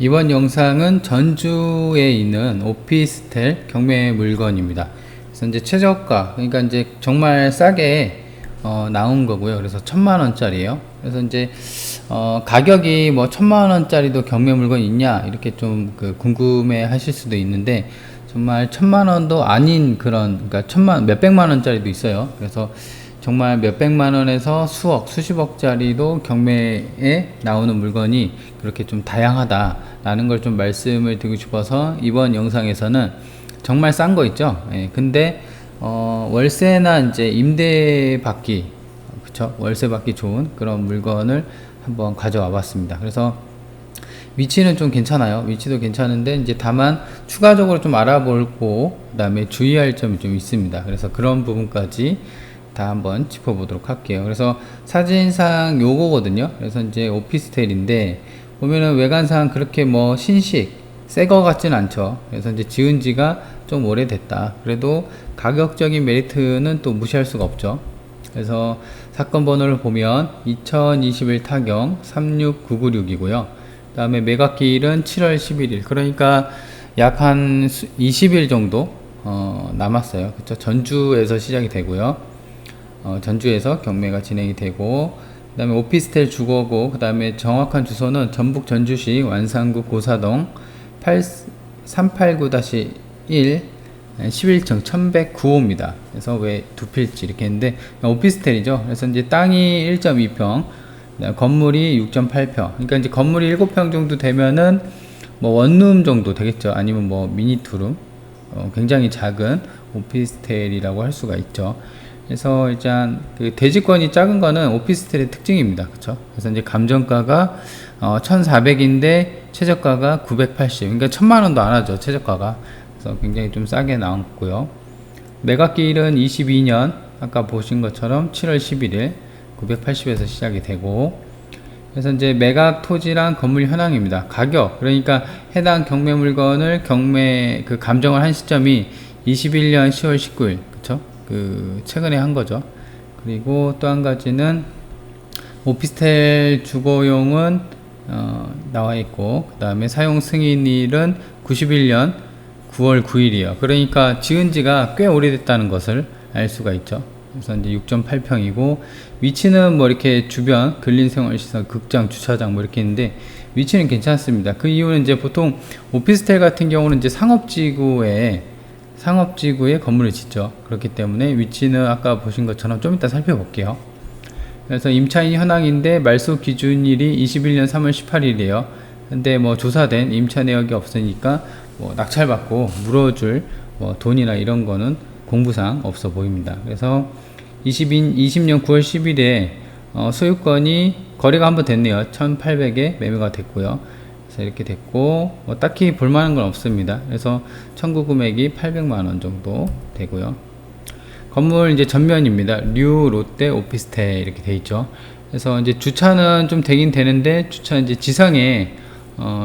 이번 영상은 전주에 있는 오피스텔 경매 물건입니다. 그래서 이제 최저가, 그러니까 이제 정말 싸게 나온 거고요. 그래서 1000만원짜리예요. 그래서 이제 가격이 뭐 1000만원짜리도 경매 물건 있냐 이렇게 좀 궁금해 하실 수도 있는데, 정말 1000만원도 아닌 그런, 그러니까 몇백만원짜리도 있어요. 그래서 정말 몇백만원에서 수억, 수십억짜리도 경매에 나오는 물건이 그렇게 좀 다양하다라는 걸 좀 말씀을 드리고 싶어서, 이번 영상에서는 정말 싼 거 있죠. 예, 근데 월세나 이제 임대 받기, 그쵸? 월세 받기 좋은 그런 물건을 한번 가져와 봤습니다. 그래서 위치는 좀 괜찮아요. 위치도 괜찮은데 이제 다만 추가적으로 좀 알아보고 그다음에 주의할 점이 좀 있습니다. 그래서 그런 부분까지 다 한번 짚어보도록 할게요. 그래서 사진상 요거거든요. 그래서 이제 오피스텔인데 보면은 외관상 그렇게 뭐 신식 새거 같진 않죠. 그래서 이제 지은 지가 좀 오래됐다. 그래도 가격적인 메리트는 또 무시할 수가 없죠. 그래서 사건 번호를 보면 2021 타경 36996이고요. 그 다음에 매각기일은 7월 11일, 그러니까 약 한 20일 정도 남았어요. 그쵸? 전주에서 시작이 되고요. 전주에서 경매가 진행이 되고, 그 다음에 오피스텔 주거고, 그 다음에 정확한 주소는 전북 전주시 완산구 고사동 389-1 11층 1109호입니다. 그래서 왜 두 필지 이렇게 했는데 오피스텔이죠. 그래서 이제 땅이 1.2평, 건물이 6.8평. 그러니까 이제 건물이 7평 정도 되면은 뭐 원룸 정도 되겠죠. 아니면 뭐 미니 투룸, 굉장히 작은 오피스텔이라고 할 수가 있죠. 그래서 일단 그 대지권이 작은 거는 오피스텔의 특징입니다. 그쵸? 그래서 이제 감정가가 1400인데 최저가가 980. 그러니까 1000만원도 안 하죠, 최저가가. 그래서 굉장히 좀 싸게 나왔고요. 매각기일은 22년 아까 보신 것처럼 7월 11일 980에서 시작이 되고, 그래서 이제 매각 토지랑 건물 현황입니다. 가격, 그러니까 해당 경매 물건을 감정을 한 시점이 21년 10월 19일, 그쵸? 최근에 한 거죠. 그리고 또 한 가지는 오피스텔 주거용은 나와 있고, 그 다음에 사용 승인일은 91년 9월 9일이에요. 그러니까 지은 지가 꽤 오래됐다는 것을 알 수가 있죠. 그래서 이제 6.8평이고, 위치는 뭐 이렇게 주변 근린생활시설, 극장, 주차장 뭐 이렇게 있는데 위치는 괜찮습니다. 그 이유는 이제 보통 오피스텔 같은 경우는 이제 상업지구에 건물을 짓죠. 그렇기 때문에 위치는 아까 보신 것처럼 좀 이따 살펴볼게요. 그래서 임차인 현황인데 말소 기준일이 21년 3월 18일이에요. 근데 뭐 조사된 임차 내역이 없으니까 뭐 낙찰받고 물어줄 뭐 돈이나 이런 거는 공부상 없어 보입니다. 그래서 20년 9월 10일에 소유권이 거래가 한번 됐네요. 1800에 매매가 됐고요. 그래서 이렇게 됐고, 뭐 딱히 볼만한 건 없습니다. 그래서 청구 금액이 800만원 정도 되고요. 건물 이제 전면입니다. 류 롯데 오피스텔 이렇게 돼 있죠. 그래서 이제 주차는 좀 되긴 되는데, 주차 이제 지상에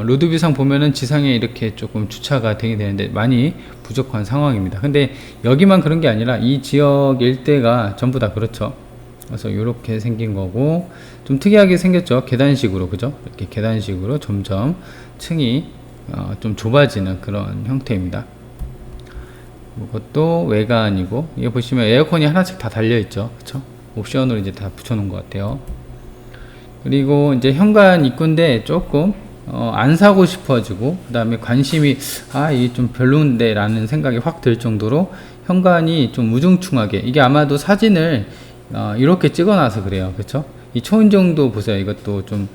로드뷰상 보면은 지상에 이렇게 조금 주차가 되긴 되는데 많이 부족한 상황입니다. 근데 여기만 그런 게 아니라 이 지역 일대가 전부 다 그렇죠. 그래서 이렇게 생긴 거고, 좀 특이하게 생겼죠. 계단식으로, 그죠? 이렇게 계단식으로 점점 층이 좀 좁아지는 그런 형태입니다. 이것도 외관이고, 이게 보시면 에어컨이 하나씩 다 달려 있죠. 그쵸? 옵션으로 이제 다 붙여 놓은 것 같아요. 그리고 이제 현관 입구인데 조금 안 사고 싶어지고, 그 다음에 관심이 이게 좀 별론데 라는 생각이 확 들 정도로 현관이 좀 우중충하게, 이게 아마도 사진을 이렇게 찍어놔서 그래요. 그쵸? 이 초인종도 보세요. 이것도 좀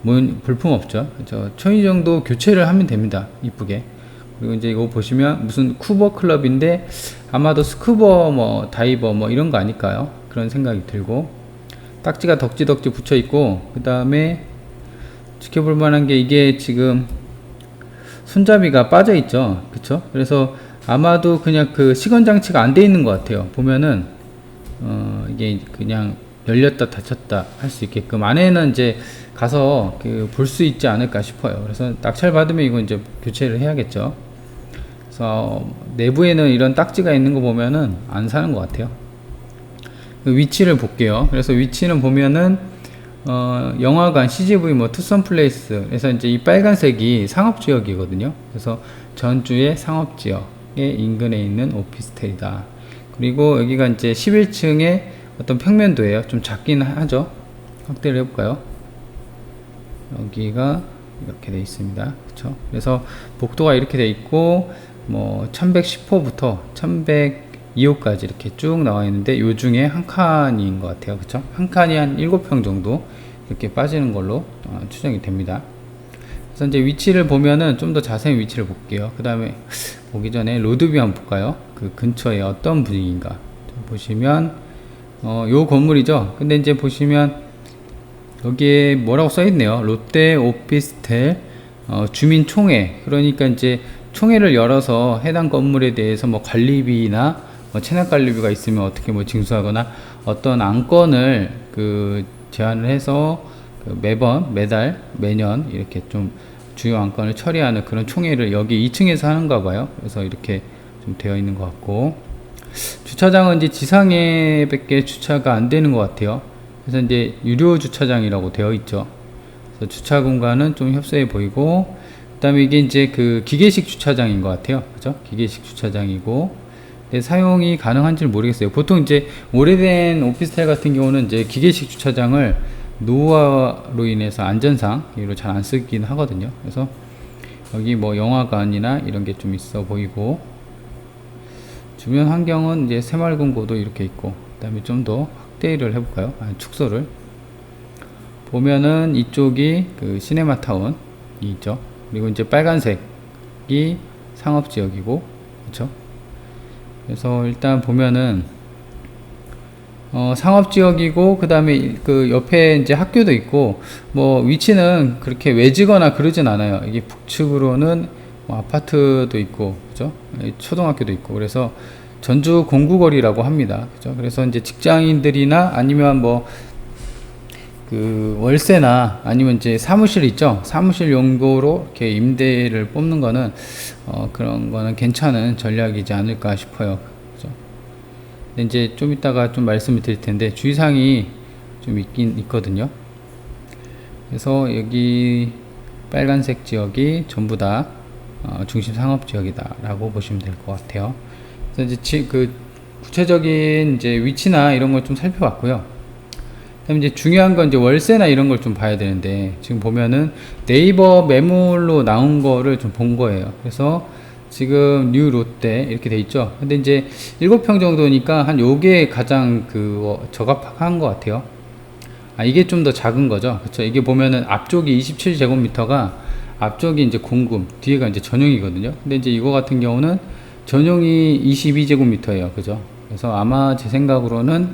볼품 없죠. 그쵸? 초인종도 교체를 하면 됩니다. 이쁘게. 그리고 이제 이거 보시면 무슨 쿠버 클럽인데 아마도 스쿠버 뭐 다이버 뭐 이런 거 아닐까요? 그런 생각이 들고, 딱지가 덕지덕지 붙여 있고, 그 다음에 지켜볼 만한 게 이게 지금 손잡이가 빠져 있죠. 그쵸? 그래서 아마도 그냥 시건 장치가 안 돼 있는 것 같아요. 보면은 이게 그냥 열렸다 닫혔다 할 수 있게끔 안에는 이제 가서 볼 수 있지 않을까 싶어요. 그래서 낙찰 받으면 이거 이제 교체를 해야겠죠. 그래서 내부에는 이런 딱지가 있는 거 보면은 안 사는 것 같아요. 위치를 볼게요. 그래서 위치는 보면은 영화관, CGV, 뭐 투썸 플레이스. 그래서 이제 이 빨간색이 상업지역이거든요. 그래서 전주의 상업지역의 인근에 있는 오피스텔이다. 그리고 여기가 이제 11층의 어떤 평면도예요. 좀 작긴 하죠. 확대를 해볼까요? 여기가 이렇게 돼 있습니다. 그쵸? 그래서 복도가 이렇게 돼 있고, 뭐 1110호부터 1102호까지 이렇게 쭉 나와 있는데, 요 중에 한 칸인 것 같아요. 그쵸? 한 칸이 한 7평 정도 이렇게 빠지는 걸로 추정이 됩니다. 그래서 이제 위치를 보면은 좀 더 자세히 위치를 볼게요. 그 다음에 보기 전에 로드뷰 한번 볼까요? 그 근처에 어떤 분위기인가 보시면 요 건물이죠. 근데 이제 보시면 여기에 뭐라고 써 있네요. 롯데 오피스텔 주민총회. 그러니까 이제 총회를 열어서 해당 건물에 대해서 뭐 관리비나 뭐 체납 관리비가 있으면 어떻게 뭐 징수하거나 어떤 안건을 그 제안을 해서 그 매년 이렇게 좀 주요 안건을 처리하는 그런 총회를 여기 2층에서 하는가 봐요. 그래서 이렇게 좀 되어 있는 것 같고, 주차장은 이제 지상에 밖에 주차가 안 되는 것 같아요. 그래서 이제 유료 주차장이라고 되어 있죠. 그래서 주차 공간은 좀 협소해 보이고, 그 다음에 이게 이제 그 기계식 주차장인 것 같아요. 그죠? 기계식 주차장이고, 근데 사용이 가능한지는 모르겠어요. 보통 이제 오래된 오피스텔 같은 경우는 이제 기계식 주차장을 노후화로 인해서 안전상 이로 잘 안 쓰긴 하거든요. 그래서 여기 뭐 영화관이나 이런 게 좀 있어 보이고, 주변 환경은 이제 새마을금고도 이렇게 있고, 그 다음에 좀 더 확대를 해볼까요? 축소를 보면은 이쪽이 그 시네마타운이 있죠. 그리고 이제 빨간색이 상업지역이고, 그렇죠? 그래서 일단 보면은 상업지역이고, 그 다음에 그 옆에 이제 학교도 있고, 뭐 위치는 그렇게 외지거나 그러진 않아요. 이게 북측으로는 뭐 아파트도 있고, 그죠? 초등학교도 있고, 그래서 전주 공구거리라고 합니다. 그죠? 그래서 이제 직장인들이나 아니면 뭐 그 월세나 아니면 이제 사무실 있죠? 사무실 용도로 이렇게 임대를 뽑는 거는 그런 거는 괜찮은 전략이지 않을까 싶어요. 그죠? 근데 이제 좀 이따가 좀 말씀을 드릴 텐데 주의사항이 좀 있긴 있거든요. 그래서 여기 빨간색 지역이 전부 다 중심 상업 지역이다 라고 보시면 될 것 같아요. 그래서 이제 그 구체적인 이제 위치나 이런 걸 좀 살펴봤고요. 그다음에 이제 중요한 건 이제 월세나 이런 걸 좀 봐야 되는데, 지금 보면은 네이버 매물로 나온 거를 좀 본 거예요. 그래서 지금 뉴 롯데 이렇게 돼 있죠. 근데 이제 7평 정도니까 한 요게 가장 적합한 것 같아요. 이게 좀 더 작은 거죠. 그쵸? 이게 보면은 앞쪽이 27제곱미터가 앞쪽이 이제 공금, 뒤에가 이제 전용이거든요. 근데 이제 이거 같은 경우는 전용이 22제곱미터예요. 그죠? 그래서 아마 제 생각으로는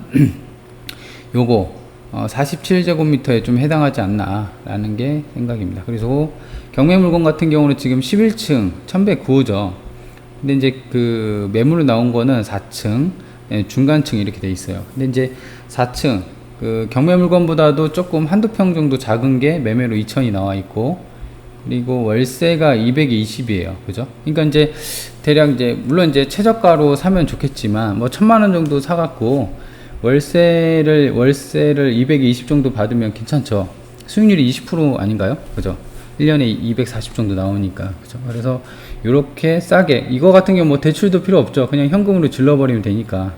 요거 47제곱미터에 좀 해당하지 않나 라는 게 생각입니다. 그래서 경매물건 같은 경우는 지금 11층 1109호죠. 근데 이제 그 매물로 나온 거는 4층 중간층 이렇게 돼 있어요. 근데 이제 4층 그 경매물건보다도 조금 한두 평 정도 작은 게 매매로 2천이 나와 있고, 그리고 월세가 220이에요. 그죠? 그러니까 이제 대략 이제 물론 이제 최저가로 사면 좋겠지만 뭐 1000만원 정도 사갖고 월세를 220 정도 받으면 괜찮죠. 수익률이 20% 아닌가요? 그죠? 1년에 240 정도 나오니까. 그죠? 그래서 이렇게 싸게, 이거 같은 경우 뭐 대출도 필요 없죠. 그냥 현금으로 질러버리면 되니까.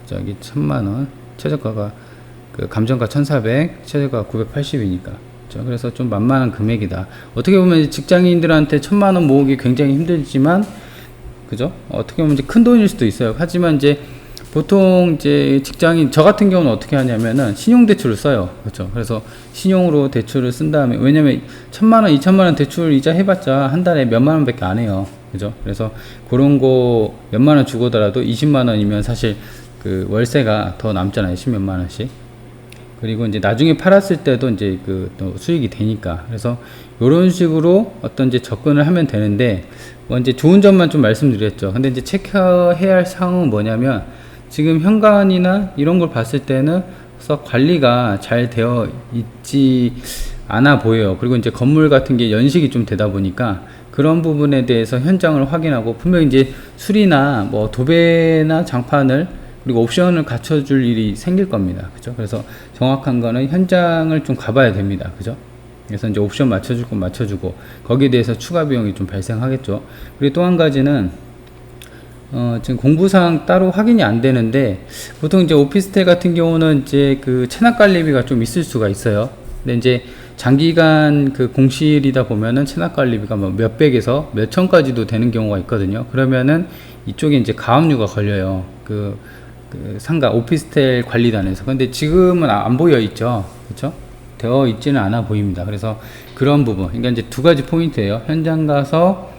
저기 1000만원, 최저가가 그 감정가 1400, 최저가 980이니까. 그죠? 그래서 좀 만만한 금액이다. 어떻게 보면 직장인들한테 1000만원 모으기 굉장히 힘들지만, 그죠? 어떻게 보면 이제 큰 돈일 수도 있어요. 하지만 이제 보통 이제 직장인, 저 같은 경우는 어떻게 하냐면은 신용대출을 써요. 그렇죠. 그래서 신용으로 대출을 쓴 다음에, 왜냐면 1000만원, 2000만원 대출 이자 해봤자 한 달에 몇만원 밖에 안 해요. 그죠. 그래서 그런 거 몇만원 주고더라도 20만원이면 사실 그 월세가 더 남잖아요. 10몇만원씩. 그리고 이제 나중에 팔았을 때도 이제 그 또 수익이 되니까. 그래서 요런 식으로 어떤 이제 접근을 하면 되는데, 뭐 이제 좋은 점만 좀 말씀드렸죠. 근데 이제 체크해야 할 사항은 뭐냐면, 지금 현관이나 이런 걸 봤을 때는 관리가 잘 되어 있지 않아 보여요. 그리고 이제 건물 같은 게 연식이 좀 되다 보니까 그런 부분에 대해서 현장을 확인하고, 분명히 이제 수리나 뭐 도배나 장판을 그리고 옵션을 갖춰줄 일이 생길 겁니다. 그죠? 그래서 정확한 거는 현장을 좀 가봐야 됩니다. 그죠? 그래서 이제 옵션 맞춰줄 건 맞춰주고 거기에 대해서 추가 비용이 좀 발생하겠죠. 그리고 또 한 가지는 지금 공부상 따로 확인이 안 되는데 보통 이제 오피스텔 같은 경우는 이제 그 체납 관리비가 좀 있을 수가 있어요. 근데 이제 장기간 그 공실이다 보면은 체납 관리비가 뭐 몇백에서 몇천까지도 되는 경우가 있거든요. 그러면은 이쪽에 이제 가압류가 걸려요. 그 상가 오피스텔 관리단에서. 근데 지금은 안 보여 있죠. 그렇죠? 되어 있지는 않아 보입니다. 그래서 그런 부분. 그러니까 이제 두 가지 포인트예요. 현장 가서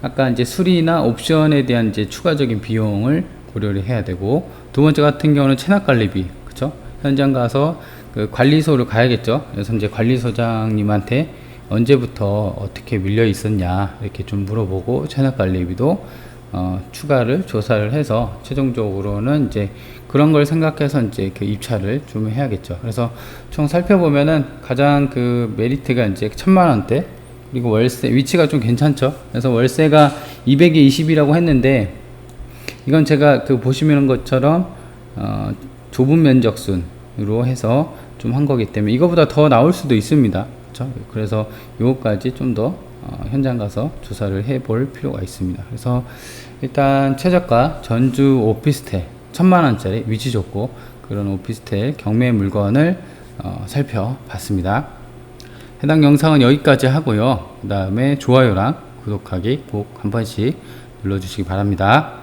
아까 이제 수리나 옵션에 대한 이제 추가적인 비용을 고려를 해야 되고, 두 번째 같은 경우는 체납 관리비. 그렇죠? 현장 가서 그 관리소를 가야겠죠. 그래서 이제 관리소장님한테 언제부터 어떻게 밀려 있었냐 이렇게 좀 물어보고 체납 관리비도 추가를 조사를 해서 최종적으로는 이제 그런 걸 생각해서 이제 그 입찰을 좀 해야겠죠. 그래서 총 살펴보면은 가장 그 메리트가 이제 1000만원대, 그리고 월세 위치가 좀 괜찮죠. 그래서 월세가 200에 20이라고 했는데 이건 제가 그 보시는 것처럼 좁은 면적순으로 해서 좀 한 거기 때문에 이거보다 더 나올 수도 있습니다. 그렇죠? 그래서 요거까지 좀 더 현장 가서 조사를 해볼 필요가 있습니다. 그래서 일단 최저가 전주 오피스텔 1000만원짜리 위치 좋고 그런 오피스텔 경매 물건을 살펴봤습니다. 해당 영상은 여기까지 하고요. 그 다음에 좋아요랑 구독하기 꼭 한 번씩 눌러주시기 바랍니다.